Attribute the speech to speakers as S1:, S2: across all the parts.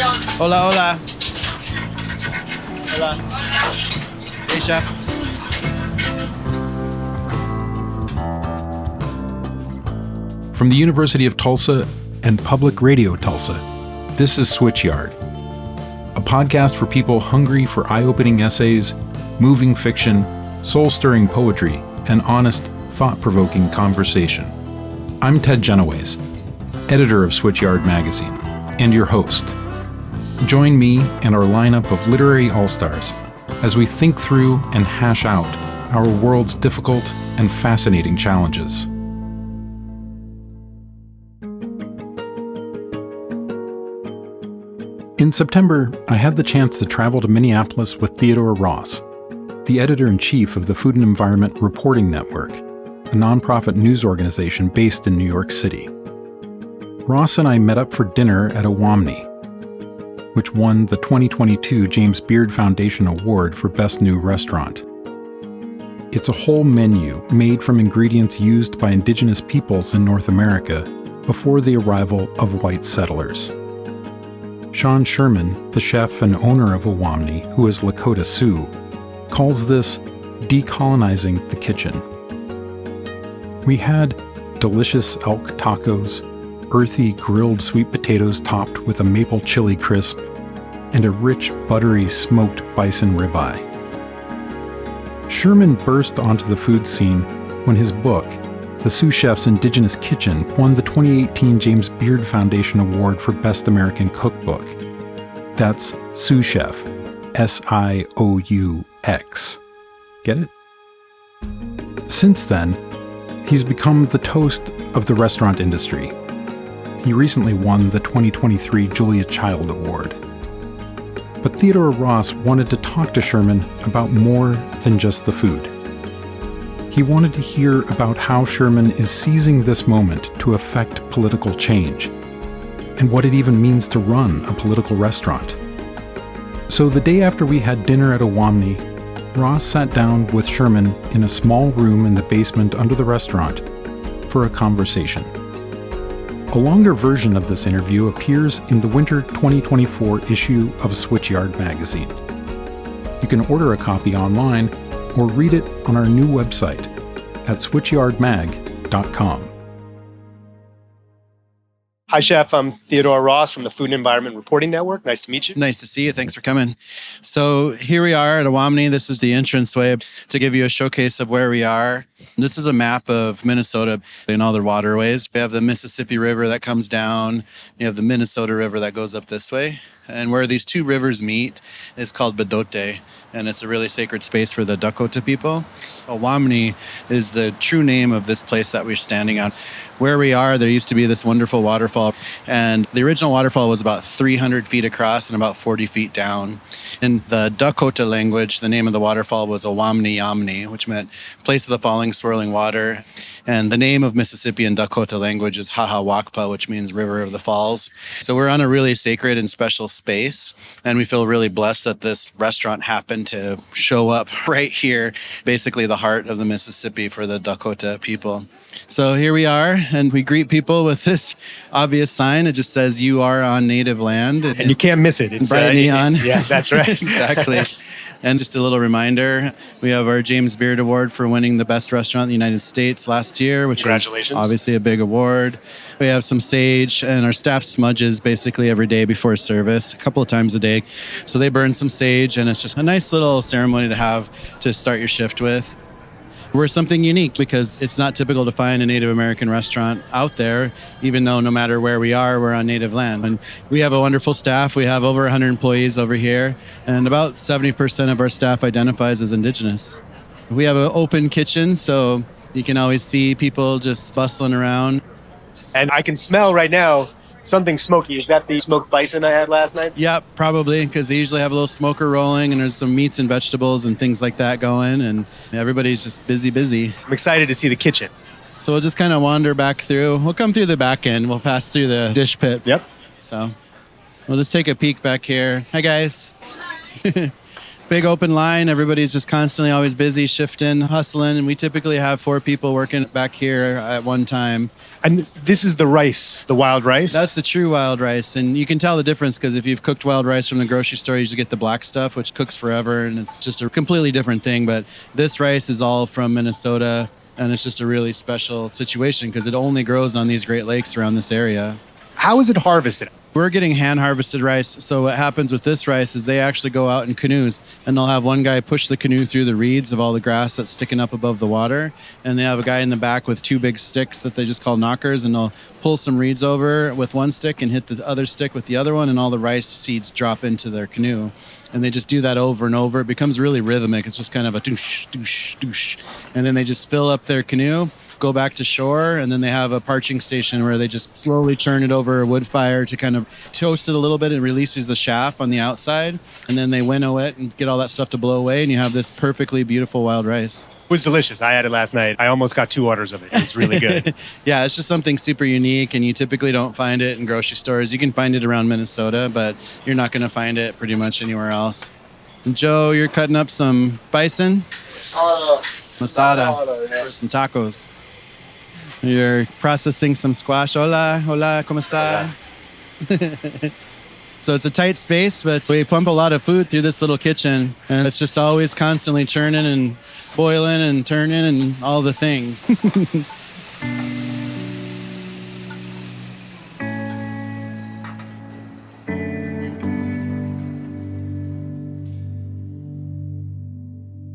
S1: Hola, hola. Hola. Hey, chef.
S2: From the University of Tulsa and Public Radio Tulsa, this is Switchyard, a podcast for people hungry for eye-opening essays, moving fiction, soul-stirring poetry, and honest, thought-provoking conversation. I'm Ted Genoways, editor of Switchyard magazine, and your host. Join me and our lineup of literary all-stars as we think through and hash out our world's difficult and fascinating challenges. In September, I had the chance to travel to Minneapolis with Theodore Ross, the editor-in-chief of the Food and Environment Reporting Network, a nonprofit news organization based in New York City. Ross and I met up for dinner at Owamni, which won the 2022 James Beard Foundation Award for Best New Restaurant. It's a whole menu made from ingredients used by Indigenous peoples in North America before the arrival of white settlers. Sean Sherman, the chef and owner of Owamni, who is Lakota Sioux, calls this decolonizing the kitchen. We had delicious elk tacos, earthy grilled sweet potatoes topped with a maple chili crisp, and a rich, buttery smoked bison ribeye. Sherman burst onto the food scene when his book, The Sioux Chef's Indigenous Kitchen, won the 2018 James Beard Foundation Award for Best American Cookbook. That's Sioux Chef, S-I-O-U-X. Get it? Since then, he's become the toast of the restaurant industry. He recently won the 2023 Julia Child Award. But Theodore Ross wanted to talk to Sherman about more than just the food. He wanted to hear about how Sherman is seizing this moment to effect political change, and what it even means to run a political restaurant. So the day after we had dinner at Owamni, Ross sat down with Sherman in a small room in the basement under the restaurant for a conversation. A longer version of this interview appears in the winter 2024 issue of Switchyard magazine. You can order a copy online or read it on our new website at switchyardmag.com.
S3: Hi, Chef. I'm Theodore Ross from the Food and Environment Reporting Network. Nice to meet you.
S1: Nice to see you. Thanks for coming. So here we are at Owamni. This is the entranceway to give you a showcase of where we are. This is a map of Minnesota and all the waterways. We have the Mississippi River that comes down. You have the Minnesota River that goes up this way. And where these two rivers meet is called Bedote, and it's a really sacred space for the Dakota people. Owamni is the true name of this place that we're standing on. Where we are, there used to be this wonderful waterfall, and the original waterfall was about 300 feet across and about 40 feet down. In the Dakota language, the name of the waterfall was Owamni Yamni, which meant place of the falling, swirling water. And the name of Mississippi in Dakota language is Hahawakpa, which means River of the Falls. So we're on a really sacred and special space, and we feel really blessed that this restaurant happened to show up right here, basically the heart of the Mississippi for the Dakota people. So here we are, and we greet people with this obvious sign. It just says, "You are on native land."
S3: And you can't miss it. It's
S1: bright neon.
S3: Yeah, that's right.
S1: Exactly. And just a little reminder, we have our James Beard Award for winning the best restaurant in the United States last year, which is obviously a big award. We have some sage, and our staff smudges basically every day before service, a couple of times a day. So they burn some sage, and it's just a nice little ceremony to have to start your shift with. We're something unique because it's not typical to find a Native American restaurant out there, even though no matter where we are, we're on Native land. And we have a wonderful staff. We have over 100 employees over here, and about 70% of our staff identifies as Indigenous. We have an open kitchen, so you can always see people just bustling around.
S3: And I can smell right now something smoky. Is that the smoked bison I had last night?
S1: Yeah, probably, because they usually have a little smoker rolling, and there's some meats and vegetables and things like that going, and everybody's just busy.
S3: I'm excited to see the kitchen.
S1: So we'll just kind of wander back through. We'll come through the back end. We'll pass through the dish pit.
S3: Yep.
S1: So we'll just take a peek back here. Hi, guys. Big open line. Everybody's just constantly always busy, shifting, hustling. And we typically have 4 people working back here at one time.
S3: And this is the rice, the wild rice?
S1: That's the true wild rice. And you can tell the difference because if you've cooked wild rice from the grocery store, you usually get the black stuff, which cooks forever. And it's just a completely different thing. But this rice is all from Minnesota. And it's just a really special situation because it only grows on these Great Lakes around this area.
S3: How is it harvested?
S1: We're getting hand harvested rice. So what happens with this rice is they actually go out in canoes and they'll have one guy push the canoe through the reeds of all the grass that's sticking up above the water. And they have a guy in the back with 2 big sticks that they just call knockers, and they'll pull some reeds over with one stick and hit the other stick with the other one, and all the rice seeds drop into their canoe. And they just do that over and over. It becomes really rhythmic. It's just kind of a doosh, doosh, doosh. And then they just fill up their canoe, go back to shore, and then they have a parching station where they just slowly churn it over a wood fire to kind of toast it a little bit. It releases the chaff on the outside, and then they winnow it and get all that stuff to blow away, and you have this perfectly beautiful wild rice.
S3: It was delicious. I had it last night. I almost got 2 orders of it. It was really good.
S1: Yeah, it's just something super unique, and you typically don't find it in grocery stores. You can find it around Minnesota, but you're not going to find it pretty much anywhere else. And Joe, you're cutting up some bison? Masada.
S4: Yeah.
S1: For some tacos. You're processing some squash. Hola, ¿cómo está? So it's a tight space, but we pump a lot of food through this little kitchen, and it's just always constantly churning and boiling and turning and all the things.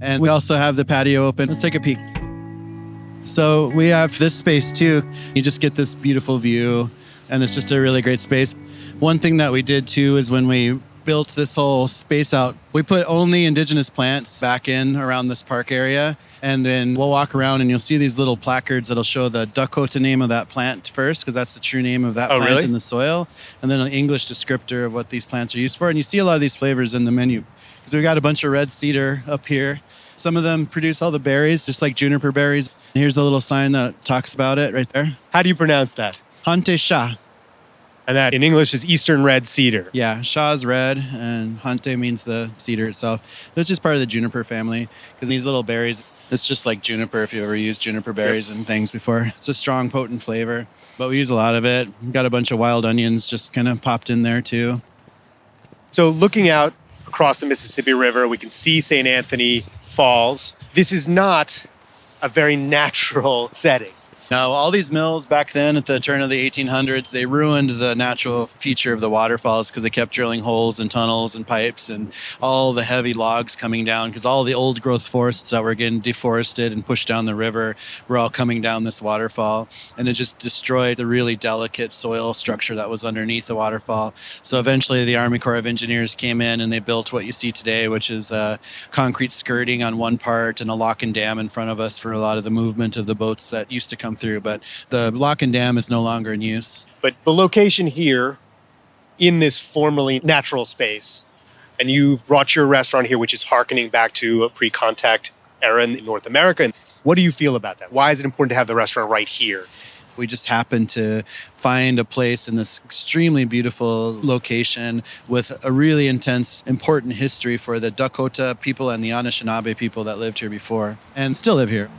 S1: And we also have the patio open. Let's take a peek. So we have this space too. You just get this beautiful view, and it's just a really great space. One thing that we did too is when we built this whole space out, we put only indigenous plants back in around this park area. And then we'll walk around and you'll see these little placards that'll show the Dakota name of that plant first, because that's the true name of that plant
S3: really?
S1: in the soil. And then an English descriptor of what these plants are used for. And you see a lot of these flavors in the menu. So we got a bunch of red cedar up here. Some of them produce all the berries, just like juniper berries. Here's a little sign that talks about it right there.
S3: How do you pronounce that?
S1: Hante Shah.
S3: And that in English is Eastern red cedar.
S1: Yeah, Shah's red, and Hante means the cedar itself. It's just part of the juniper family, because these little berries, it's just like juniper if you've ever used juniper berries and things before. It's a strong, potent flavor, but we use a lot of it. We've got a bunch of wild onions just kind of popped in there too.
S3: So looking out across the Mississippi River, we can see St. Anthony Falls. This is not a very natural setting.
S1: Now, all these mills back then at the turn of the 1800s, they ruined the natural feature of the waterfalls because they kept drilling holes and tunnels and pipes and all the heavy logs coming down, because all the old growth forests that were getting deforested and pushed down the river were all coming down this waterfall. And it just destroyed the really delicate soil structure that was underneath the waterfall. So eventually the Army Corps of Engineers came in and they built what you see today, which is concrete skirting on one part and a lock and dam in front of us for a lot of the movement of the boats that used to come through, but the lock and dam is no longer in use.
S3: But the location here in this formerly natural space, and you've brought your restaurant here, which is hearkening back to a pre-contact era in North America. What do you feel about that? Why is it important to have the restaurant right here?
S1: We just happened to find a place in this extremely beautiful location with a really intense, important history for the Dakota people and the Anishinaabe people that lived here before and still live here.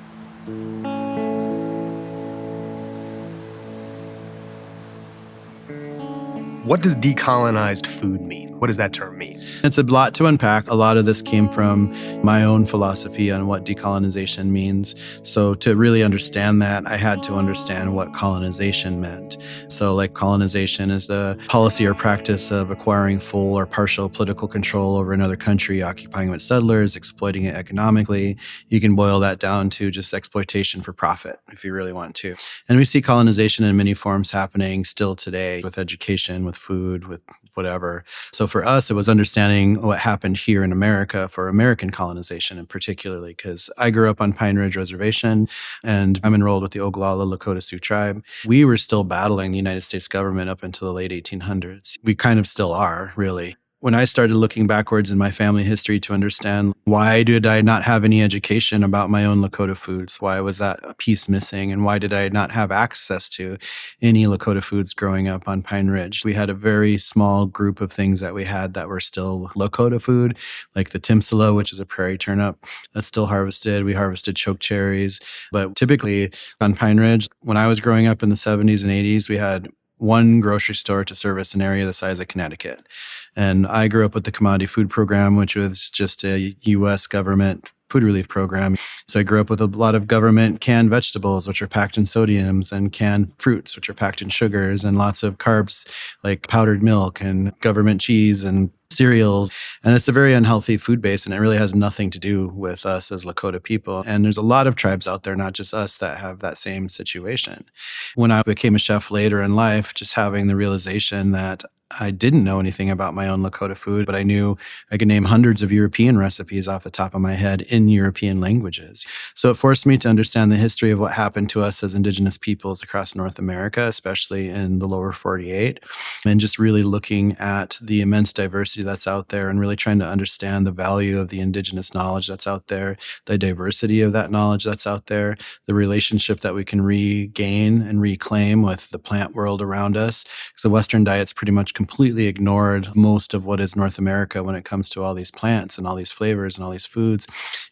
S3: What does decolonized food mean? What does that term mean?
S1: It's a lot to unpack. A lot of this came from my own philosophy on what decolonization means. So to really understand that, I had to understand what colonization meant. So like colonization is the policy or practice of acquiring full or partial political control over another country, occupying its settlers, exploiting it economically. You can boil that down to just exploitation for profit if you really want to. And we see colonization in many forms happening still today, with education, with food, with whatever. So for us, it was understanding what happened here in America for American colonization, and particularly because I grew up on Pine Ridge Reservation and I'm enrolled with the Oglala Lakota Sioux tribe. We were still battling the United States government up until the late 1800s. We kind of still are, really. When I started looking backwards in my family history to understand why did I not have any education about my own Lakota foods? Why was that a piece missing? And why did I not have access to any Lakota foods growing up on Pine Ridge? We had a very small group of things that we had that were still Lakota food, like the timsala, which is a prairie turnip that's still harvested. We harvested choke cherries. But typically on Pine Ridge, when I was growing up in the 70s and 80s, we had one grocery store to service an area the size of Connecticut. And I grew up with the Commodity Food Program, which was just a U.S. government food relief program. So I grew up with a lot of government canned vegetables, which are packed in sodiums, and canned fruits, which are packed in sugars, and lots of carbs like powdered milk and government cheese and cereals. And it's a very unhealthy food base, and it really has nothing to do with us as Lakota people. And there's a lot of tribes out there, not just us, that have that same situation. When I became a chef later in life, just having the realization that I didn't know anything about my own Lakota food, but I knew I could name hundreds of European recipes off the top of my head in European languages. So it forced me to understand the history of what happened to us as Indigenous peoples across North America, especially in the lower 48, and just really looking at the immense diversity that's out there and really trying to understand the value of the Indigenous knowledge that's out there, the diversity of that knowledge that's out there, the relationship that we can regain and reclaim with the plant world around us. Because the Western diet's pretty much completely ignored most of what is North America when it comes to all these plants and all these flavors and all these foods,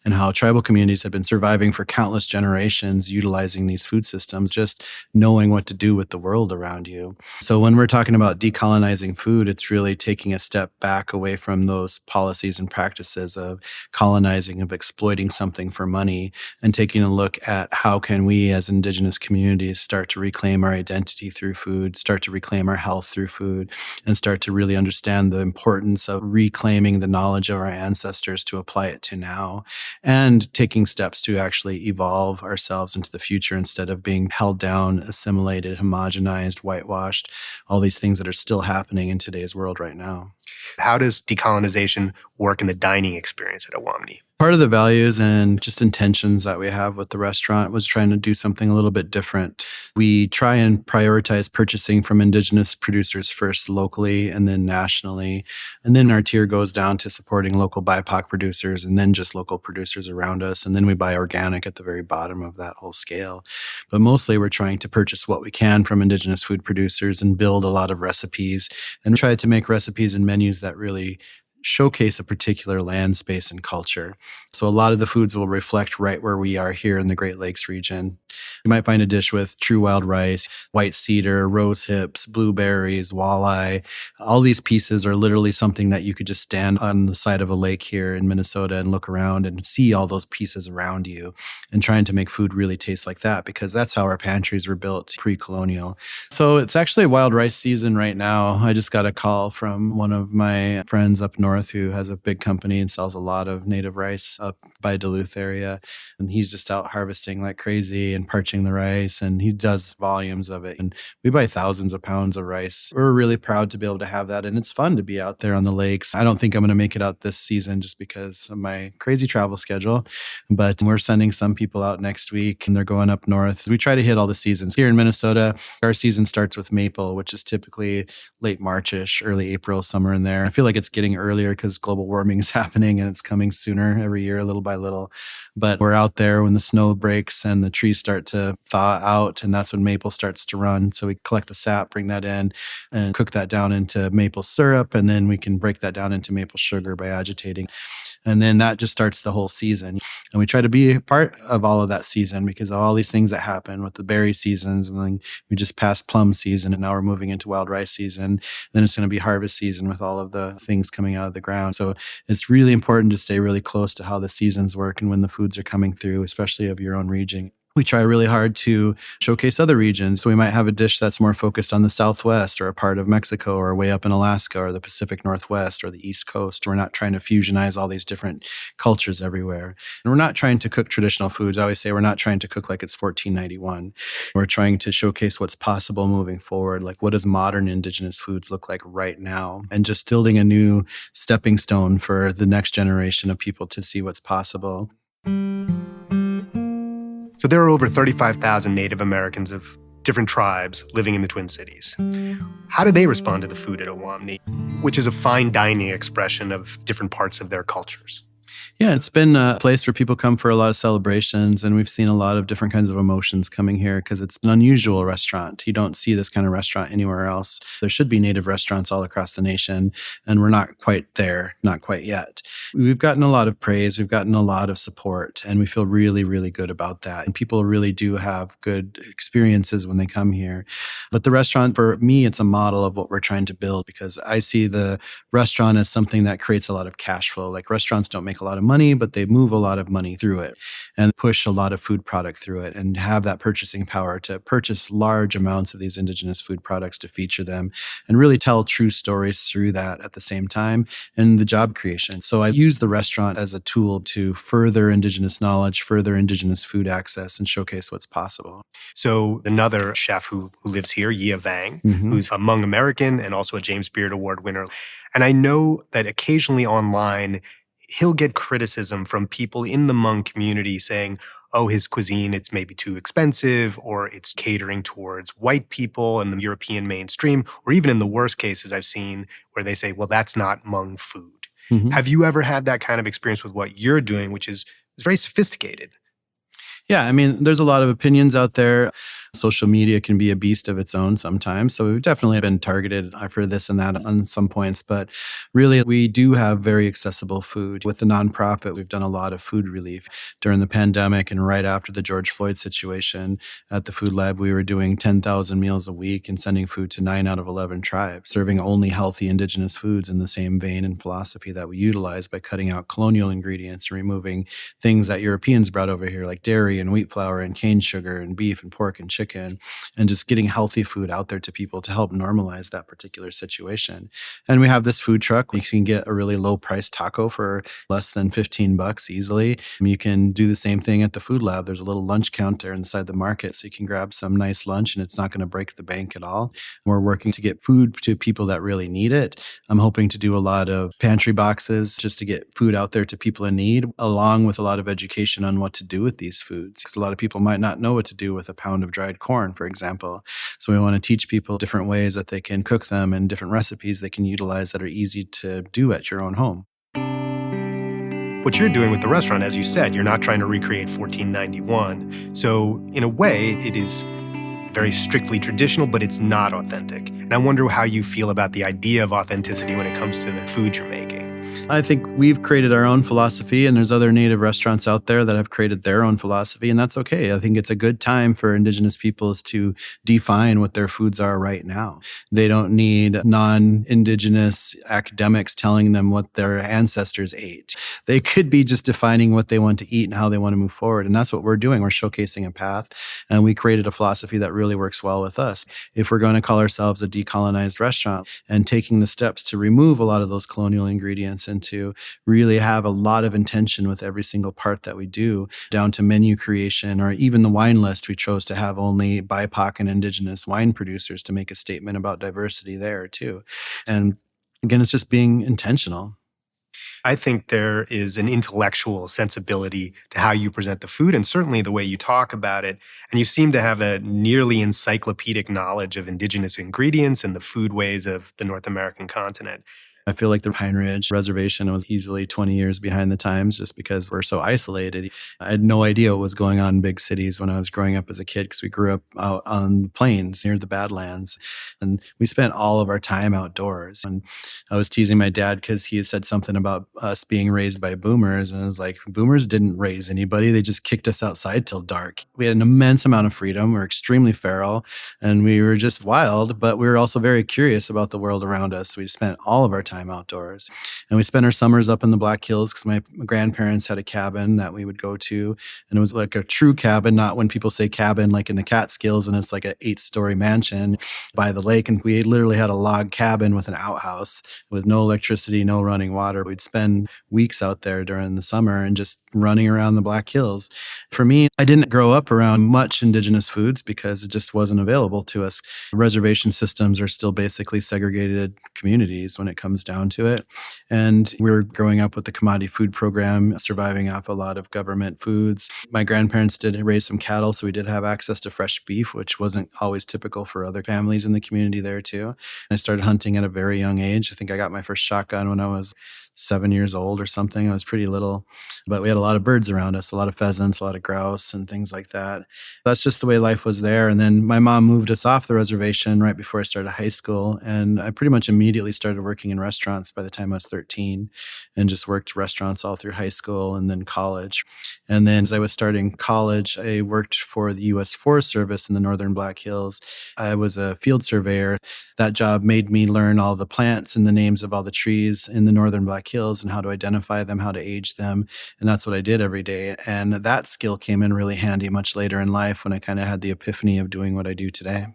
S1: and how tribal communities have been surviving for countless generations utilizing these food systems, just knowing what to do with the world around you. So when we're talking about decolonizing food, it's really taking a step back away from those policies and practices of colonizing, of exploiting something for money, and taking a look at how can we as Indigenous communities start to reclaim our identity through food, start to reclaim our health through food, and start to really understand the importance of reclaiming the knowledge of our ancestors to apply it to now, and taking steps to actually evolve ourselves into the future instead of being held down, assimilated, homogenized, whitewashed, all these things that are still happening in today's world right now.
S3: How does decolonization work in the dining experience at Owamni?
S1: Part of the values and just intentions that we have with the restaurant was trying to do something a little bit different. We try and prioritize purchasing from Indigenous producers first locally and then nationally. And then our tier goes down to supporting local BIPOC producers and then just local producers around us. And then we buy organic at the very bottom of that whole scale. But mostly we're trying to purchase what we can from Indigenous food producers and build a lot of recipes and try to make recipes and menus that really showcase a particular land space and culture. So a lot of the foods will reflect right where we are here in the Great Lakes region. You might find a dish with true wild rice, white cedar, rose hips, blueberries, walleye. All these pieces are literally something that you could just stand on the side of a lake here in Minnesota and look around and see all those pieces around you, and trying to make food really taste like that, because that's how our pantries were built pre-colonial. So it's actually wild rice season right now. I just got a call from one of my friends up north who has a big company and sells a lot of native rice up by Duluth area. And he's just out harvesting like crazy and parching the rice, and he does volumes of it. And we buy thousands of pounds of rice. We're really proud to be able to have that. And it's fun to be out there on the lakes. I don't think I'm going to make it out this season just because of my crazy travel schedule, but we're sending some people out next week and they're going up north. We try to hit all the seasons. Here in Minnesota, our season starts with maple, which is typically late March-ish, early April, somewhere in there. I feel like it's getting earlier because global warming is happening and it's coming sooner every year, little by little. But we're out there when the snow breaks and the trees start to thaw out, and that's when maple starts to run. So we collect the sap, bring that in, and cook that down into maple syrup, and then we can break that down into maple sugar by agitating. And then that just starts the whole season. And we try to be a part of all of that season because of all these things that happen with the berry seasons. And then we just passed plum season and now we're moving into wild rice season. Then it's going to be harvest season with all of the things coming out of the ground. So it's really important to stay really close to how the seasons work and when the foods are coming through, especially of your own region. We try really hard to showcase other regions. So we might have a dish that's more focused on the Southwest or a part of Mexico or way up in Alaska or the Pacific Northwest or the East Coast. We're not trying to fusionize all these different cultures everywhere. And we're not trying to cook traditional foods. I always say we're not trying to cook like it's 1491. We're trying to showcase what's possible moving forward. Like, what does modern Indigenous foods look like right now? And just building a new stepping stone for the next generation of people to see what's possible.
S3: So there are over 35,000 Native Americans of different tribes living in the Twin Cities. How do they respond to the food at Owamni, which is a fine dining expression of different parts of their cultures?
S1: Yeah, it's been a place where people come for a lot of celebrations, and we've seen a lot of different kinds of emotions coming here because it's an unusual restaurant. You don't see this kind of restaurant anywhere else. There should be native restaurants all across the nation, and we're not quite there, not quite yet. We've gotten a lot of praise, we've gotten a lot of support, and we feel really, really good about that. And people really do have good experiences when they come here. But the restaurant, for me, it's a model of what we're trying to build because I see the restaurant as something that creates a lot of cash flow. Like restaurants don't make a lot of money, but they move a lot of money through it and push a lot of food product through it and have that purchasing power to purchase large amounts of these indigenous food products to feature them and really tell true stories through that at the same time and the job creation. So I use the restaurant as a tool to further indigenous knowledge, further indigenous food access, and showcase what's possible.
S3: So another chef who lives here, Yia Vang, who's a Hmong American and also a James Beard Award winner. And I know that occasionally online, he'll get criticism from people in the Hmong community saying, oh, his cuisine, it's maybe too expensive, or it's catering towards white people and the European mainstream, or even in the worst cases I've seen where they say, well, that's not Hmong food. Have you ever had that kind of experience with what you're doing, which is very sophisticated?
S1: Yeah, I mean, there's a lot of opinions out there. Social media can be a beast of its own sometimes. So we've definitely been targeted for this and that on some points. But really, we do have very accessible food. With the nonprofit, we've done a lot of food relief. During the pandemic and right after the George Floyd situation at the Food Lab, we were doing 10,000 meals a week and sending food to 9 out of 11 tribes, serving only healthy indigenous foods in the same vein and philosophy that we utilize by cutting out colonial ingredients and removing things that Europeans brought over here like dairy and wheat flour and cane sugar and beef and pork and chicken, and just getting healthy food out there to people to help normalize that particular situation. And we have this food truck. You can get a really low price taco for less than $15 easily. You can do the same thing at the Food Lab. There's a little lunch counter inside the market, so you can grab some nice lunch and it's not going to break the bank at all. We're working to get food to people that really need it. I'm hoping to do a lot of pantry boxes just to get food out there to people in need, along with a lot of education on what to do with these foods. Because a lot of people might not know what to do with a pound of dried corn, for example. So we want to teach people different ways that they can cook them and different recipes they can utilize that are easy to do at your own home.
S3: What you're doing with the restaurant, as you said, you're not trying to recreate 1491. So in a way, it is very strictly traditional, but it's not authentic. And I wonder how you feel about the idea of authenticity when it comes to the food you're making.
S1: I think we've created our own philosophy, and there's other native restaurants out there that have created their own philosophy, and that's okay. I think it's a good time for indigenous peoples to define what their foods are right now. They don't need non-indigenous academics telling them what their ancestors ate. They could be just defining what they want to eat and how they want to move forward, and that's what we're doing. We're showcasing a path, and we created a philosophy that really works well with us. If we're going to call ourselves a decolonized restaurant and taking the steps to remove a lot of those colonial ingredients and to really have a lot of intention with every single part that we do, down to menu creation or even the wine list, we chose to have only BIPOC and indigenous wine producers to make a statement about diversity there too. And again, it's just being intentional.
S3: I think there is an intellectual sensibility to how you present the food and certainly the way you talk about it. And you seem to have a nearly encyclopedic knowledge of indigenous ingredients and the food ways of the North American continent.
S1: I feel like the Pine Ridge Reservation was easily 20 years behind the times just because we're so isolated. I had no idea what was going on in big cities when I was growing up as a kid because we grew up out on the plains near the Badlands. And we spent all of our time outdoors. And I was teasing my dad because he had said something about us being raised by boomers. And I was like, boomers didn't raise anybody. They just kicked us outside till dark. We had an immense amount of freedom. We were extremely feral and we were just wild, but we were also very curious about the world around us. We spent all of our time outdoors. And we spent our summers up in the Black Hills because my grandparents had a cabin that we would go to. And it was like a true cabin, not when people say cabin like in the Catskills and it's like an 8-story mansion by the lake. And we literally had a log cabin with an outhouse with no electricity, no running water. We'd spend weeks out there during the summer and just running around the Black Hills. For me, I didn't grow up around much indigenous foods because it just wasn't available to us. Reservation systems are still basically segregated communities when it comes down to it. And we were growing up with the commodity food program, surviving off a lot of government foods. My grandparents did raise some cattle, so we did have access to fresh beef, which wasn't always typical for other families in the community there too. I started hunting at a very young age. I think I got my first shotgun when I was 7 years old or something. I was pretty little, but we had a lot of birds around us, a lot of pheasants, a lot of grouse and things like that. That's just the way life was there. And then my mom moved us off the reservation right before I started high school. And I pretty much immediately started working in restaurants by the time I was 13 and just worked restaurants all through high school and then college. And then as I was starting college, I worked for the U.S. Forest Service in the Northern Black Hills. I was a field surveyor. That job made me learn all the plants and the names of all the trees in the Northern Black Hills and how to identify them, how to age them. And that's what I did every day. And that skill came in really handy much later in life when I kind of had the epiphany of doing what I do today.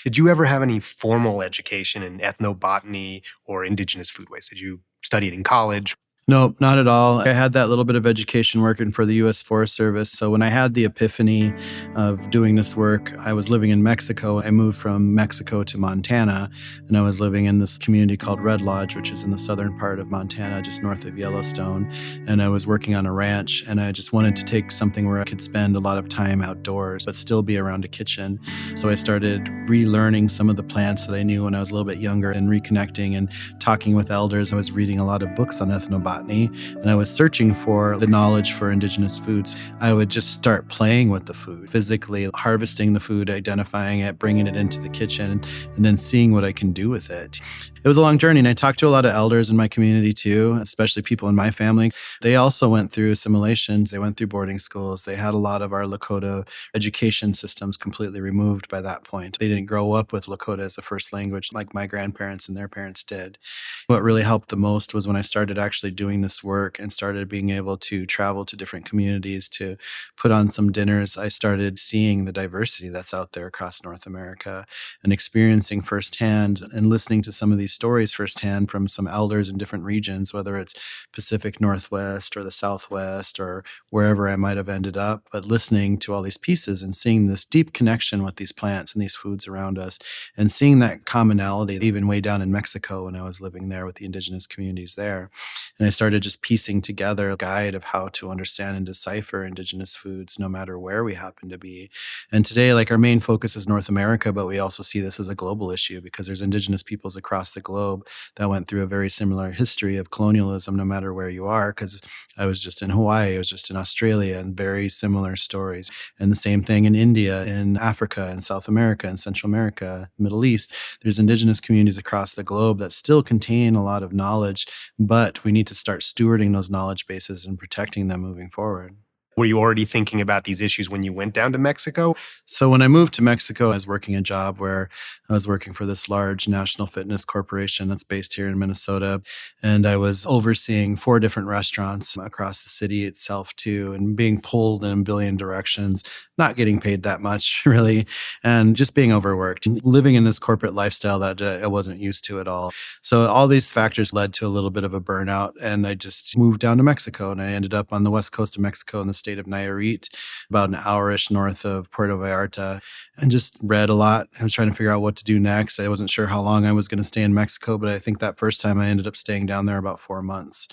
S3: Did you ever have any formal education in ethnobotany or indigenous foodways? Did you study it in college?
S1: Nope, not at all. I had that little bit of education working for the U.S. Forest Service. So when I had the epiphany of doing this work, I was living in Mexico. I moved from Mexico to Montana, and I was living in this community called Red Lodge, which is in the southern part of Montana, just north of Yellowstone. And I was working on a ranch, and I just wanted to take something where I could spend a lot of time outdoors, but still be around a kitchen. So I started relearning some of the plants that I knew when I was a little bit younger and reconnecting and talking with elders. I was reading a lot of books on ethnobotany. And I was searching for the knowledge for indigenous foods. I would just start playing with the food, physically harvesting the food, identifying it, bringing it into the kitchen, and then seeing what I can do with it. It was a long journey, and I talked to a lot of elders in my community too, especially people in my family. They also went through assimilations. They went through boarding schools. They had a lot of our Lakota education systems completely removed by that point. They didn't grow up with Lakota as a first language like my grandparents and their parents did. What really helped the most was when I started actually doing this work and started being able to travel to different communities to put on some dinners. I started seeing the diversity that's out there across North America and experiencing firsthand and listening to some of these stories firsthand from some elders in different regions, whether it's Pacific Northwest or the Southwest or wherever I might have ended up, but listening to all these pieces and seeing this deep connection with these plants and these foods around us and seeing that commonality even way down in Mexico when I was living there with the indigenous communities there. And I started just piecing together a guide of how to understand and decipher indigenous foods no matter where we happen to be. And today, like, our main focus is North America, but we also see this as a global issue because there's indigenous peoples across the globe that went through a very similar history of colonialism no matter where you are, because I was just in Hawaii, I was just in Australia, and very similar stories. And the same thing in India, in Africa, in South America, in Central America, Middle East. There's indigenous communities across the globe that still contain a lot of knowledge, but we need to start stewarding those knowledge bases and protecting them moving forward.
S3: Were you already thinking about these issues when you went down to Mexico?
S1: So when I moved to Mexico, I was working a job where I was working for this large national fitness corporation that's based here in Minnesota. And I was overseeing 4 different restaurants across the city itself too, and being pulled in a billion directions, not getting paid that much really, and just being overworked, living in this corporate lifestyle that I wasn't used to at all. So all these factors led to a little bit of a burnout, and I just moved down to Mexico, and I ended up on the west coast of Mexico in the state of Nayarit, about an hour-ish north of Puerto Vallarta, and just read a lot. I was trying to figure out what to do next. I wasn't sure how long I was going to stay in Mexico, but I think that first time I ended up staying down there about 4 months.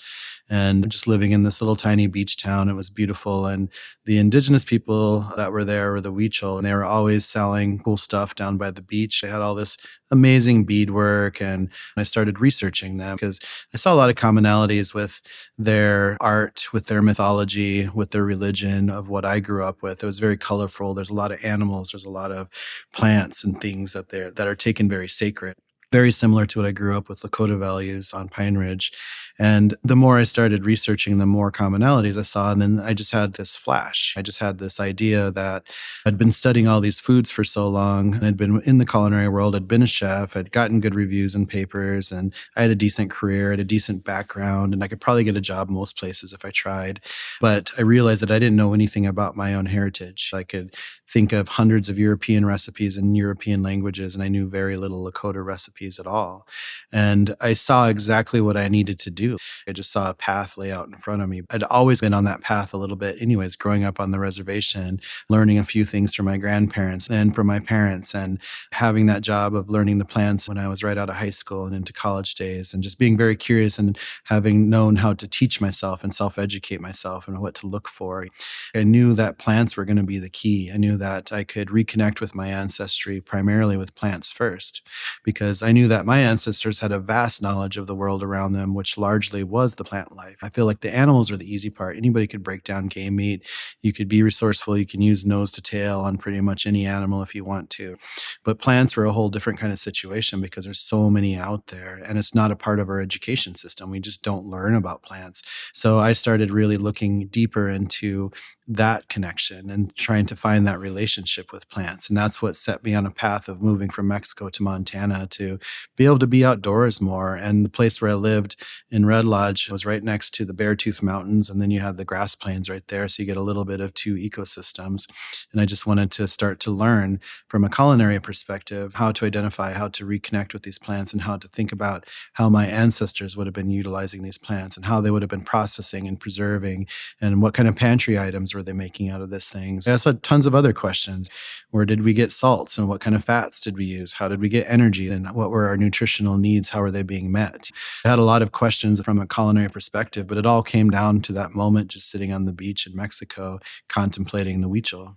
S1: And just living in this little tiny beach town, it was beautiful. And the indigenous people that were there were the Huichol, and they were always selling cool stuff down by the beach. They had all this amazing beadwork, and I started researching them because I saw a lot of commonalities with their art, with their mythology, with their religion of what I grew up with. It was very colorful. There's a lot of animals. There's a lot of plants and things that are taken very sacred. Very similar to what I grew up with Lakota values on Pine Ridge. And the more I started researching, the more commonalities I saw. And then I just had this flash. I just had this idea that I'd been studying all these foods for so long, and I'd been in the culinary world. I'd been a chef. I'd gotten good reviews and papers, and I had a decent career, I had a decent background, and I could probably get a job most places if I tried. But I realized that I didn't know anything about my own heritage. I could think of hundreds of European recipes in European languages, and I knew very little Lakota recipes recipes at all. And I saw exactly what I needed to do. I just saw a path lay out in front of me. I'd always been on that path a little bit anyways, growing up on the reservation, learning a few things from my grandparents and from my parents, and having that job of learning the plants when I was right out of high school and into college days, and just being very curious and having known how to teach myself and self-educate myself and what to look for. I knew that plants were going to be the key. I knew that I could reconnect with my ancestry primarily with plants first, because I knew that my ancestors had a vast knowledge of the world around them, which largely was the plant life. I feel like the animals are the easy part. Anybody could break down game meat. You could be resourceful. You can use nose to tail on pretty much any animal if you want to. But plants were a whole different kind of situation because there's so many out there, and it's not a part of our education system. We just don't learn about plants. So I started really looking deeper into that connection and trying to find that relationship with plants. And that's what set me on a path of moving from Mexico to Montana to be able to be outdoors more. And the place where I lived in Red Lodge was right next to the Beartooth Mountains. And then you have the grass plains right there. So you get a little bit of two ecosystems. And I just wanted to start to learn from a culinary perspective how to identify, how to reconnect with these plants, and how to think about how my ancestors would have been utilizing these plants and how they would have been processing and preserving, and what kind of pantry items were they making out of these things. I also had tons of other questions. Where did we get salts, and what kind of fats did we use? How did we get energy, and what were our nutritional needs? How were they being met? I had a lot of questions from a culinary perspective, but it all came down to that moment just sitting on the beach in Mexico contemplating the huichol.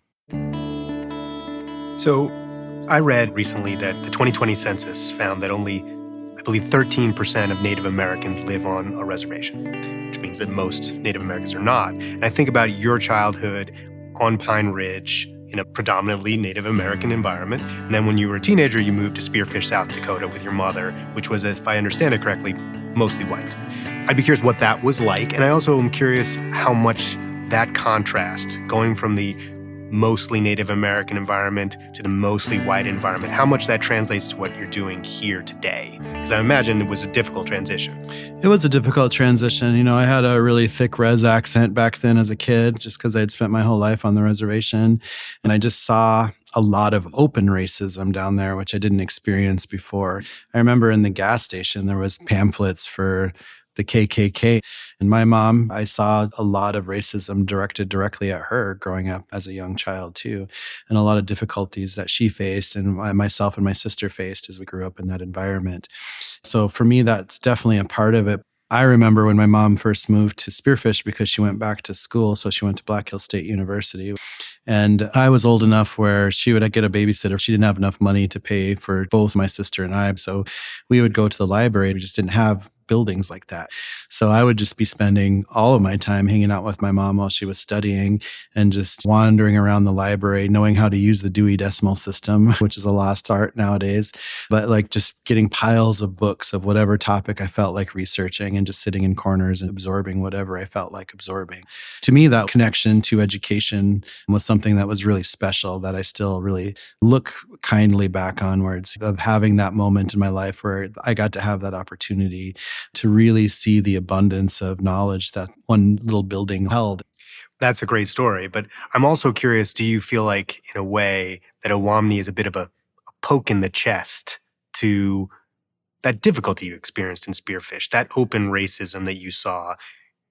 S3: So I read recently that the 2020 census found that only, I believe, 13% of Native Americans live on a reservation, which means that most Native Americans are not. And I think about your childhood on Pine Ridge in a predominantly Native American environment. And then when you were a teenager, you moved to Spearfish, South Dakota with your mother, which was, if I understand it correctly, mostly white. I'd be curious what that was like. And I also am curious how much that contrast, going from the mostly Native American environment to the mostly white environment, how much that translates to what you're doing here today. Because I imagine it was a difficult transition.
S1: It was a difficult transition. You know, I had a really thick res accent back then as a kid, just because I had spent my whole life on the reservation. And I just saw a lot of open racism down there, which I didn't experience before. I remember in the gas station, there was pamphlets for the KKK. And my mom, I saw a lot of racism directed directly at her growing up as a young child too, and a lot of difficulties that she faced and myself and my sister faced as we grew up in that environment. So for me, that's definitely a part of it. I remember when my mom first moved to Spearfish because she went back to school. So she went to Black Hills State University. And I was old enough where she would get a babysitter. She didn't have enough money to pay for both my sister and I. So we would go to the library. We just didn't have buildings like that. So I would just be spending all of my time hanging out with my mom while she was studying and just wandering around the library, knowing how to use the Dewey Decimal System, which is a lost art nowadays. But like just getting piles of books of whatever topic I felt like researching and just sitting in corners and absorbing whatever I felt like absorbing. To me, that connection to education was something that was really special that I still really look kindly back onwards, of having that moment in my life where I got to have that opportunity to really see the abundance of knowledge that one little building held.
S3: That's a great story. But I'm also curious, do you feel like, in a way, that Owamni is a bit of a poke in the chest to that difficulty you experienced in Spearfish, that open racism that you saw?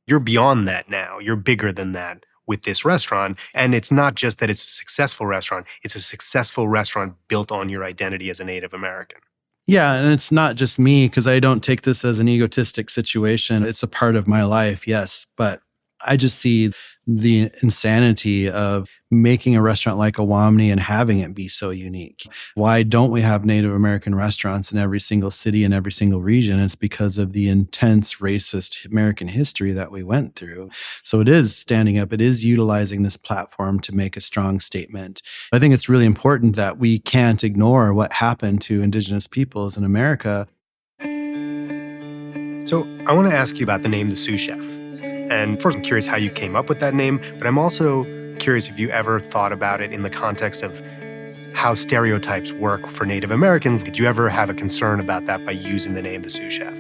S3: You're beyond that now. You're bigger than that with this restaurant. And it's not just that it's a successful restaurant. It's a successful restaurant built on your identity as a Native American.
S1: Yeah, and it's not just me, because I don't take this as an egotistic situation. It's a part of my life, yes, but I just see the insanity of making a restaurant like Owamni and having it be so unique. Why don't we have Native American restaurants in every single city and every single region? It's because of the intense racist American history that we went through. So it is standing up. It is utilizing this platform to make a strong statement. I think it's really important that we can't ignore what happened to Indigenous peoples in America.
S3: So I want to ask you about the name the Sioux Chef. And first, I'm curious how you came up with that name, but I'm also curious if you ever thought about it in the context of how stereotypes work for Native Americans. Did you ever have a concern about that by using the name the Sioux Chef?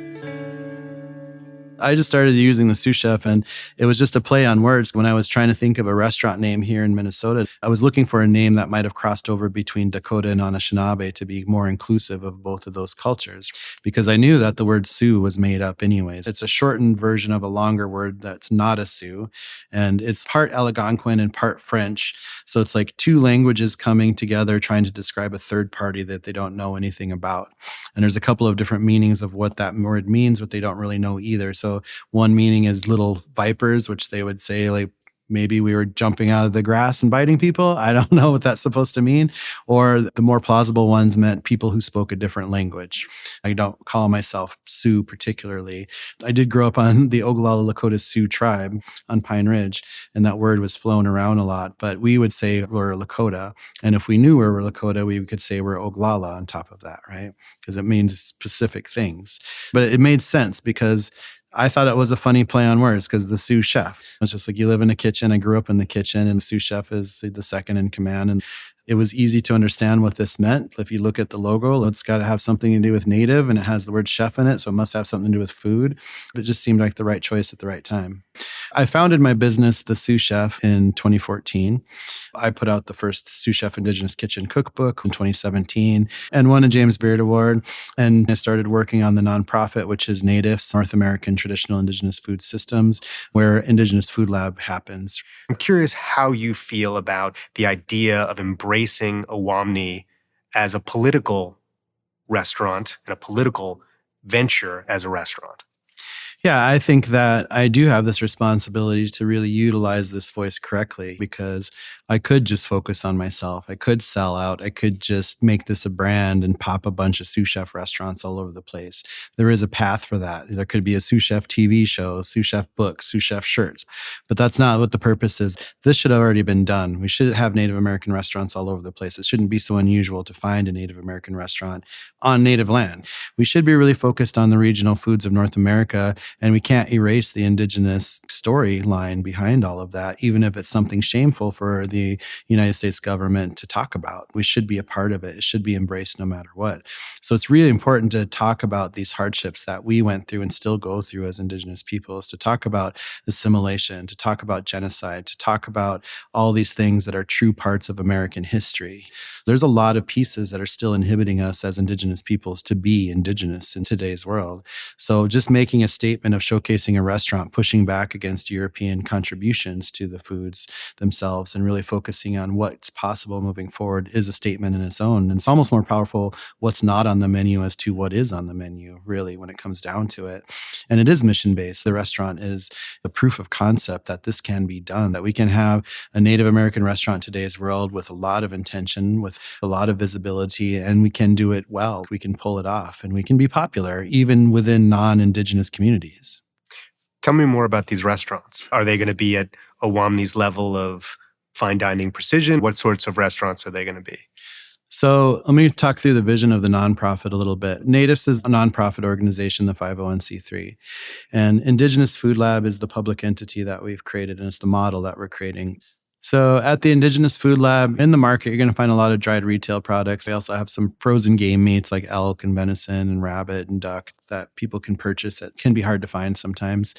S1: I just started using the Sioux Chef, and it was just a play on words. When I was trying to think of a restaurant name here in Minnesota, I was looking for a name that might have crossed over between Dakota and Anishinaabe to be more inclusive of both of those cultures, because I knew that the word Sioux was made up anyways. It's a shortened version of a longer word that's not a Sioux, and it's part Algonquin and part French. So it's like two languages coming together trying to describe a third party that they don't know anything about. And there's a couple of different meanings of what that word means, but they don't really know either. So one meaning is little vipers, which they would say like maybe we were jumping out of the grass and biting people. I don't know what that's supposed to mean. Or the more plausible ones meant people who spoke a different language. I don't call myself Sioux particularly. I did grow up on the Oglala Lakota Sioux tribe on Pine Ridge, and that word was flown around a lot. But we would say we're Lakota. And if we knew we were Lakota, we could say we're Oglala on top of that, right? Because it means specific things. But it made sense because I thought it was a funny play on words because the Sioux Chef. It's just like you live in a kitchen. I grew up in the kitchen, and Sioux Chef is the second in command. And it was easy to understand what this meant. If you look at the logo, it's got to have something to do with native, and it has the word chef in it, so it must have something to do with food. It just seemed like the right choice at the right time. I founded my business, The Sioux Chef, in 2014. I put out the first Sioux Chef Indigenous Kitchen cookbook in 2017 and won a James Beard Award. And I started working on the nonprofit, which is NATIVS, North American Traditional Indigenous Food Systems, where Indigenous Food Lab happens.
S3: I'm curious how you feel about the idea of embracing Owamni as a political restaurant and a political venture as a restaurant.
S1: Yeah, I think that I do have this responsibility to really utilize this voice correctly, because I could just focus on myself. I could sell out. I could just make this a brand and pop a bunch of Sioux Chef restaurants all over the place. There is a path for that. There could be a Sioux Chef TV show, Sioux Chef books, Sioux Chef shirts, but that's not what the purpose is. This should have already been done. We should have Native American restaurants all over the place. It shouldn't be so unusual to find a Native American restaurant on Native land. We should be really focused on the regional foods of North America, and we can't erase the Indigenous storyline behind all of that, even if it's something shameful for the United States government to talk about. We should be a part of it. It should be embraced no matter what. So it's really important to talk about these hardships that we went through and still go through as Indigenous peoples, to talk about assimilation, to talk about genocide, to talk about all these things that are true parts of American history. There's a lot of pieces that are still inhibiting us as Indigenous peoples to be Indigenous in today's world. So just making a statement of showcasing a restaurant, pushing back against European contributions to the foods themselves, and really focusing on what's possible moving forward is a statement in its own. And it's almost more powerful what's not on the menu as to what is on the menu, really, when it comes down to it. And it is mission-based. The restaurant is the proof of concept that this can be done, that we can have a Native American restaurant in today's world with a lot of intention, with a lot of visibility, and we can do it well. We can pull it off, and we can be popular even within non-Indigenous communities.
S3: Tell me more about these restaurants. Are they going to be at Owamni's level of fine dining precision? What sorts of restaurants are they going to be?
S1: So let me talk through the vision of the nonprofit a little bit. NATIVS is a nonprofit organization, the 501c3. And Indigenous Food Lab is the public entity that we've created, and it's the model that we're creating. So at the Indigenous Food Lab, in the market, you're going to find a lot of dried retail products. We also have some frozen game meats like elk and venison and rabbit and duck that people can purchase that can be hard to find sometimes.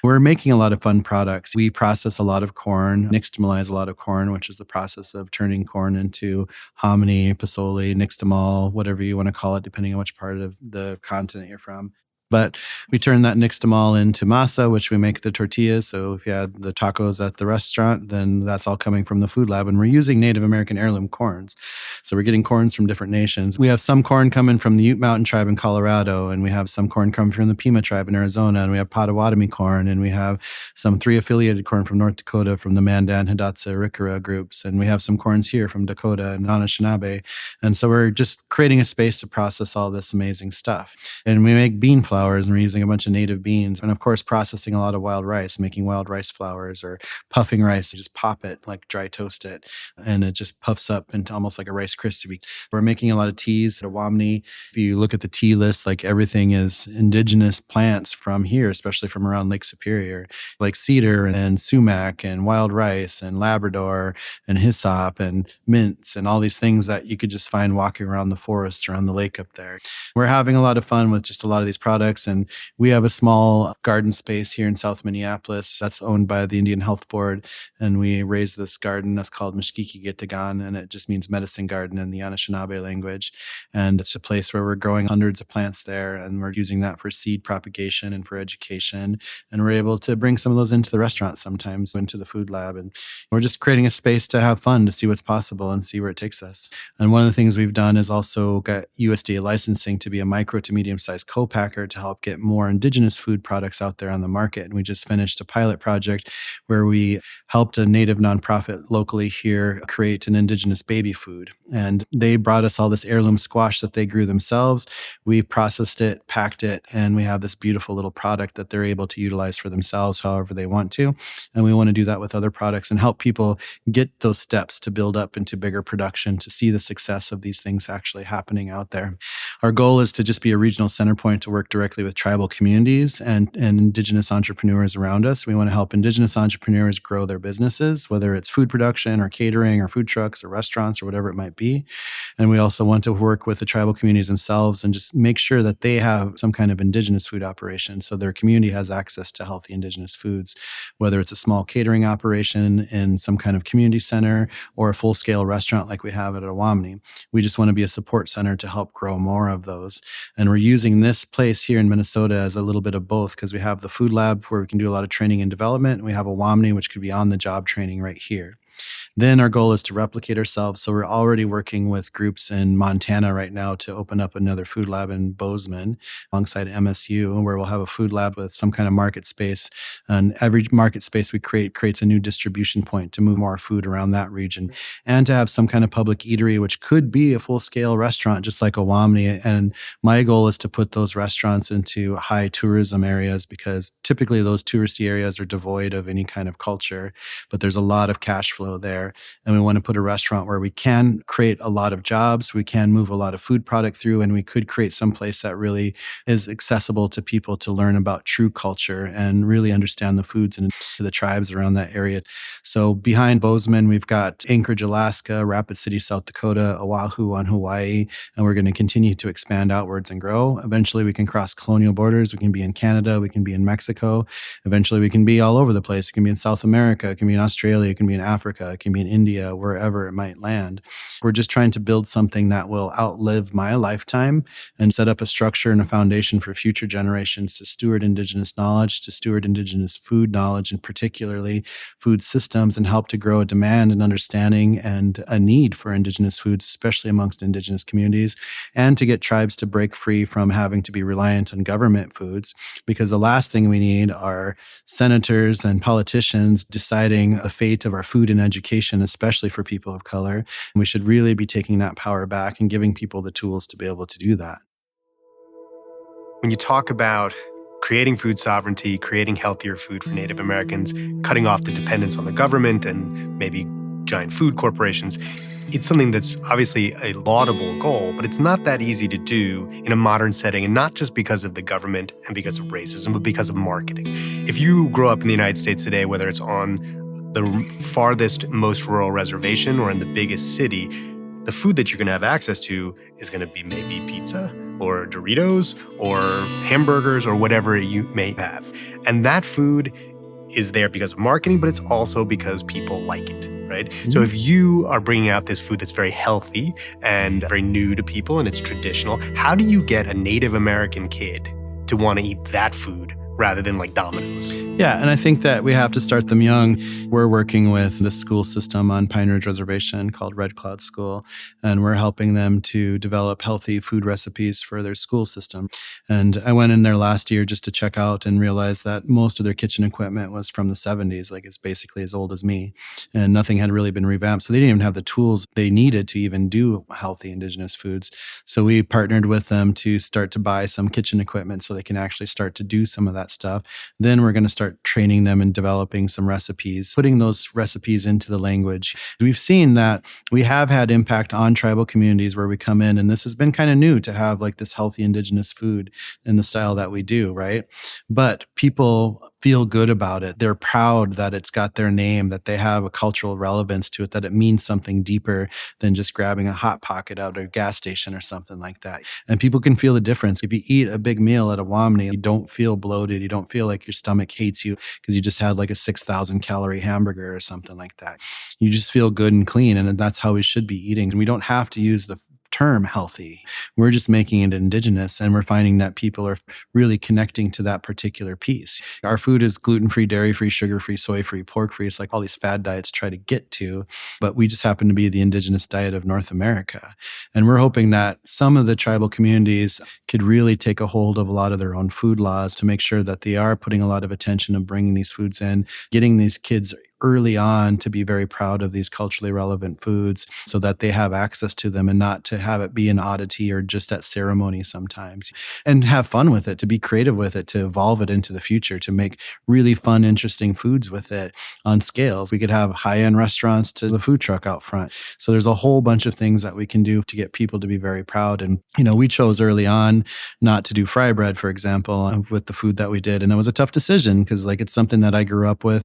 S1: We're making a lot of fun products. We process a lot of corn, nixtamalize a lot of corn, which is the process of turning corn into hominy, pasoli, nixtamal, whatever you want to call it, depending on which part of the continent you're from. But we turn that nixtamal into masa, which we make the tortillas. So if you had the tacos at the restaurant, then that's all coming from the food lab. And we're using Native American heirloom corns. So we're getting corns from different nations. We have some corn coming from the Ute Mountain tribe in Colorado, and we have some corn coming from the Pima tribe in Arizona, and we have Potawatomi corn, and we have some 3 affiliated corn from North Dakota from the Mandan, Hidatsa, Arikara groups, and we have some corns here from Dakota and Anishinaabe. And so we're just creating a space to process all this amazing stuff. And we make bean flour, and we're using a bunch of native beans, and of course processing a lot of wild rice, making wild rice flours or puffing rice. You just pop it, like dry toast it, and it just puffs up into almost like a Rice crispy. We're making a lot of teas at Owamni. If you look at the tea list, like everything is indigenous plants from here, especially from around Lake Superior, like cedar and sumac and wild rice and Labrador and hyssop and mints and all these things that you could just find walking around the forest around the lake up there. We're having a lot of fun with just a lot of these products. And we have a small garden space here in South Minneapolis that's owned by the Indian Health Board. And we raise this garden that's called Mishkiki Gitagan, and it just means medicine garden in the Anishinaabe language. And it's a place where we're growing hundreds of plants there, and we're using that for seed propagation and for education. And we're able to bring some of those into the restaurant sometimes, into the food lab. And we're just creating a space to have fun, to see what's possible and see where it takes us. And one of the things we've done is also got USDA licensing to be a micro to medium-sized co-packer to help get more indigenous food products out there on the market. And we just finished a pilot project where we helped a native nonprofit locally here create an indigenous baby food. And they brought us all this heirloom squash that they grew themselves. We processed it, packed it, and we have this beautiful little product that they're able to utilize for themselves however they want to. And we want to do that with other products and help people get those steps to build up into bigger production, to see the success of these things actually happening out there. Our goal is to just be a regional center point to work directly with tribal communities and indigenous entrepreneurs around us. We want to help indigenous entrepreneurs grow their businesses, whether it's food production or catering or food trucks or restaurants or whatever it might be. And we also want to work with the tribal communities themselves and just make sure that they have some kind of indigenous food operation so their community has access to healthy indigenous foods, whether it's a small catering operation in some kind of community center or a full-scale restaurant like we have at Owamni. We just want to be a support center to help grow more of those. And we're using this place here in Minnesota as a little bit of both, because we have the food lab where we can do a lot of training and development, and we have Owamni, which could be on-the-job training right here. Then our goal is to replicate ourselves. So we're already working with groups in Montana right now to open up another food lab in Bozeman alongside MSU, where we'll have a food lab with some kind of market space. And every market space we creates a new distribution point to move more food around that region, and to have some kind of public eatery, which could be a full-scale restaurant, just like Owamni. And my goal is to put those restaurants into high tourism areas, because typically those touristy areas are devoid of any kind of culture, but there's a lot of cash flow there. And we want to put a restaurant where we can create a lot of jobs, we can move a lot of food product through, and we could create some place that really is accessible to people to learn about true culture and really understand the foods and the tribes around that area. So behind Bozeman, we've got Anchorage, Alaska, Rapid City, South Dakota, Oahu on Hawaii, and we're going to continue to expand outwards and grow. Eventually, we can cross colonial borders. We can be in Canada. We can be in Mexico. Eventually, we can be all over the place. It can be in South America. It can be in Australia. It can be in Africa. It can be in India, wherever it might land. We're just trying to build something that will outlive my lifetime and set up a structure and a foundation for future generations to steward indigenous knowledge, to steward indigenous food knowledge, and particularly food systems, and help to grow a demand and understanding and a need for indigenous foods, especially amongst indigenous communities, and to get tribes to break free from having to be reliant on government foods, because the last thing we need are senators and politicians deciding the fate of our food and education, especially for people of color. We should really be taking that power back and giving people the tools to be able to do that.
S3: When you talk about creating food sovereignty, creating healthier food for Native Americans, cutting off the dependence on the government and maybe giant food corporations, it's something that's obviously a laudable goal, but it's not that easy to do in a modern setting, and not just because of the government and because of racism, but because of marketing. If you grow up in the United States today, whether it's on the farthest, most rural reservation or in the biggest city, the food that you're going to have access to is going to be maybe pizza or Doritos or hamburgers or whatever you may have. And that food is there because of marketing, but it's also because people like it, right? Mm-hmm. So if you are bringing out this food that's very healthy and very new to people and it's traditional, how do you get a Native American kid to want to eat that food rather than like Domino's?
S1: Yeah, and I think that we have to start them young. We're working with the school system on Pine Ridge Reservation called Red Cloud School, and we're helping them to develop healthy food recipes for their school system. And I went in there last year just to check out and realized that most of their kitchen equipment was from the 70s, like it's basically as old as me, and nothing had really been revamped. So they didn't even have the tools they needed to even do healthy indigenous foods. So we partnered with them to start to buy some kitchen equipment so they can actually start to do some of that that stuff. Then we're going to start training them and developing some recipes, putting those recipes into the language. We've seen that we have had impact on tribal communities where we come in, and this has been kind of new to have like this healthy indigenous food in the style that we do, right? But people feel good about it. They're proud that it's got their name, that they have a cultural relevance to it, that it means something deeper than just grabbing a Hot Pocket out of a gas station or something like that. And people can feel the difference. If you eat a big meal at Owamni, you don't feel bloated. You don't feel like your stomach hates you because you just had like a 6,000 calorie hamburger or something like that. You just feel good and clean. And that's how we should be eating. And we don't have to use the term healthy. We're just making it indigenous, and we're finding that people are really connecting to that particular piece. Our food is gluten-free, dairy-free, sugar-free, soy-free, pork-free. It's like all these fad diets try to get to, but we just happen to be the indigenous diet of North America. And we're hoping that some of the tribal communities could really take a hold of a lot of their own food laws to make sure that they are putting a lot of attention to bringing these foods in, getting these kids early on to be very proud of these culturally relevant foods so that they have access to them and not to have it be an oddity or just at ceremony sometimes. And have fun with it, to be creative with it, to evolve it into the future, to make really fun, interesting foods with it on scales. We could have high-end restaurants to the food truck out front. So there's a whole bunch of things that we can do to get people to be very proud. And, we chose early on not to do fry bread, for example, with the food that we did. And it was a tough decision because it's something that I grew up with.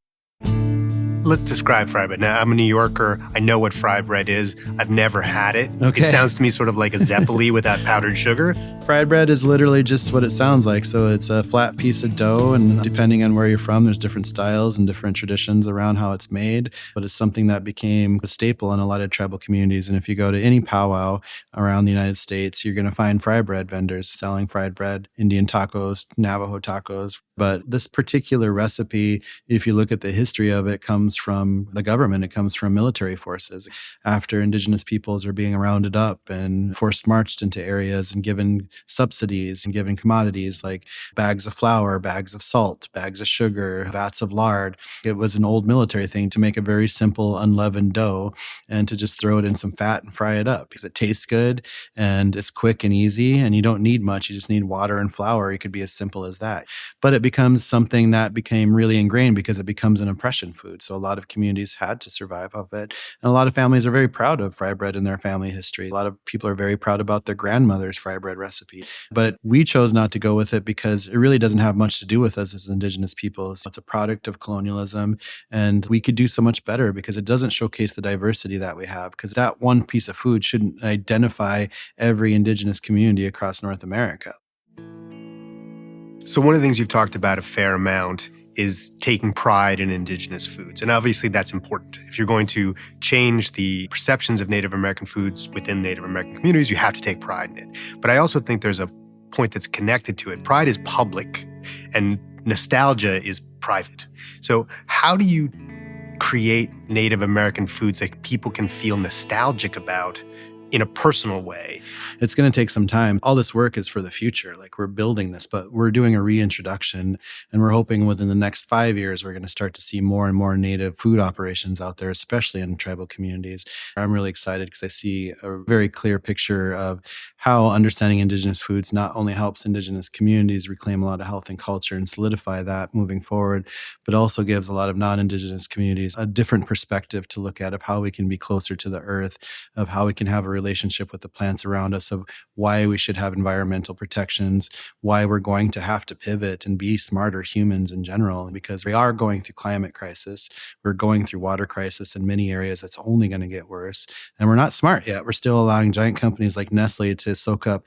S3: Let's describe fry bread. Now, I'm a New Yorker. I know what fry bread is. I've never had it.
S1: Okay.
S3: It sounds to me sort of like a zeppoli without powdered sugar.
S1: Fried bread is literally just what it sounds like. So it's a flat piece of dough, and depending on where you're from, there's different styles and different traditions around how it's made. But it's something that became a staple in a lot of tribal communities. And if you go to any powwow around the United States, you're going to find fry bread vendors selling fried bread, Indian tacos, Navajo tacos. But this particular recipe, if you look at the history of it, comes from the government. It comes from military forces. After Indigenous peoples are being rounded up and forced marched into areas and given subsidies and given commodities like bags of flour, bags of salt, bags of sugar, vats of lard. It was an old military thing to make a very simple unleavened dough and to just throw it in some fat and fry it up because it tastes good and it's quick and easy and you don't need much. You just need water and flour. It could be as simple as that. But it becomes something that became really ingrained because it becomes an oppression food. So a lot of communities had to survive off it. And a lot of families are very proud of fry bread in their family history. A lot of people are very proud about their grandmother's fry bread recipe. But we chose not to go with it because it really doesn't have much to do with us as Indigenous peoples. It's a product of colonialism. And we could do so much better because it doesn't showcase the diversity that we have. Because that one piece of food shouldn't identify every Indigenous community across North America.
S3: So one of the things you've talked about a fair amount is taking pride in Indigenous foods. And obviously that's important. If you're going to change the perceptions of Native American foods within Native American communities, you have to take pride in it. But I also think there's a point that's connected to it. Pride is public and nostalgia is private. So how do you create Native American foods that people can feel nostalgic about in a personal way?
S1: It's going to take some time. All this work is for the future. Like we're building this, but we're doing a reintroduction and we're hoping within the next 5 years, we're going to start to see more and more Native food operations out there, especially in tribal communities. I'm really excited because I see a very clear picture of how understanding Indigenous foods not only helps Indigenous communities reclaim a lot of health and culture and solidify that moving forward, but also gives a lot of non-Indigenous communities a different perspective to look at of how we can be closer to the earth, of how we can have a relationship with the plants around us, of why we should have environmental protections, why we're going to have to pivot and be smarter humans in general, because we are going through climate crisis. We're going through water crisis in many areas that's only going to get worse. And we're not smart yet. We're still allowing giant companies like Nestle to soak up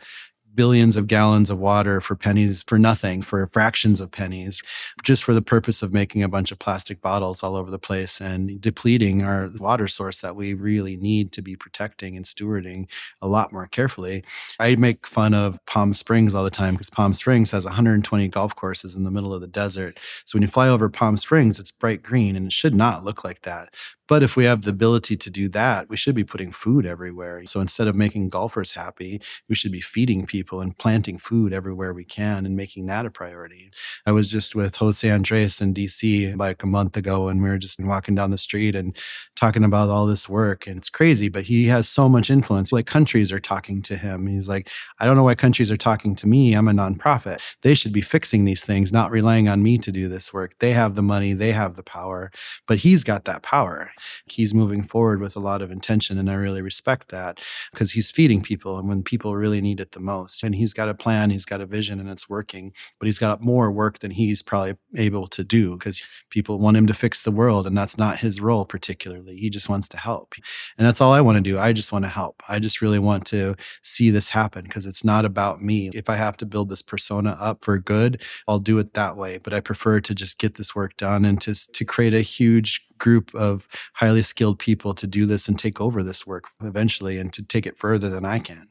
S1: billions of gallons of water for pennies, for nothing, for fractions of pennies, just for the purpose of making a bunch of plastic bottles all over the place and depleting our water source that we really need to be protecting and stewarding a lot more carefully. I make fun of Palm Springs all the time because Palm Springs has 120 golf courses in the middle of the desert. So when you fly over Palm Springs, it's bright green and it should not look like that. But if we have the ability to do that, we should be putting food everywhere. So instead of making golfers happy, we should be feeding people people and planting food everywhere we can and making that a priority. I was just with Jose Andres in DC like a month ago, and we were just walking down the street and talking about all this work. And it's crazy, but he has so much influence. Like countries are talking to him. He's like, I don't know why countries are talking to me. I'm a nonprofit. They should be fixing these things, not relying on me to do this work. They have the money, they have the power, but he's got that power. He's moving forward with a lot of intention, and I really respect that because he's feeding people and when people really need it the most. And he's got a plan, he's got a vision, and it's working, but he's got more work than he's probably able to do because people want him to fix the world, and that's not his role particularly. He just wants to help. And that's all I want to do. I just want to help. I just really want to see this happen because it's not about me. If I have to build this persona up for good, I'll do it that way. But I prefer to just get this work done and to create a huge group of highly skilled people to do this and take over this work eventually and to take it further than I can.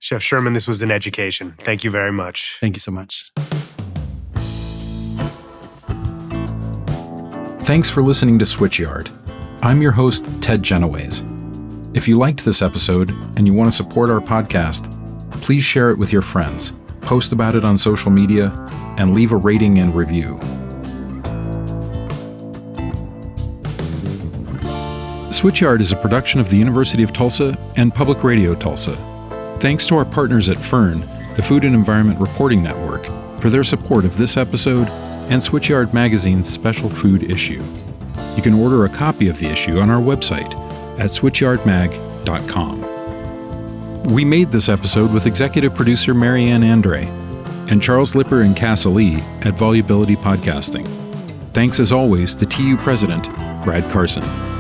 S3: Chef Sherman, this was an education. Thank you very much.
S1: Thank you so much.
S2: Thanks for listening to Switchyard. I'm your host, Ted Genoways. If you liked this episode and you want to support our podcast, please share it with your friends, post about it on social media, and leave a rating and review. Switchyard is a production of the University of Tulsa and Public Radio Tulsa. Thanks to our partners at FERN, the Food and Environment Reporting Network, for their support of this episode and Switchyard Magazine's special food issue. You can order a copy of the issue on our website at switchyardmag.com. We made this episode with executive producer Marianne Andre and Charles Lipper and Casa Lee at Volubility Podcasting. Thanks as always to TU President Brad Carson.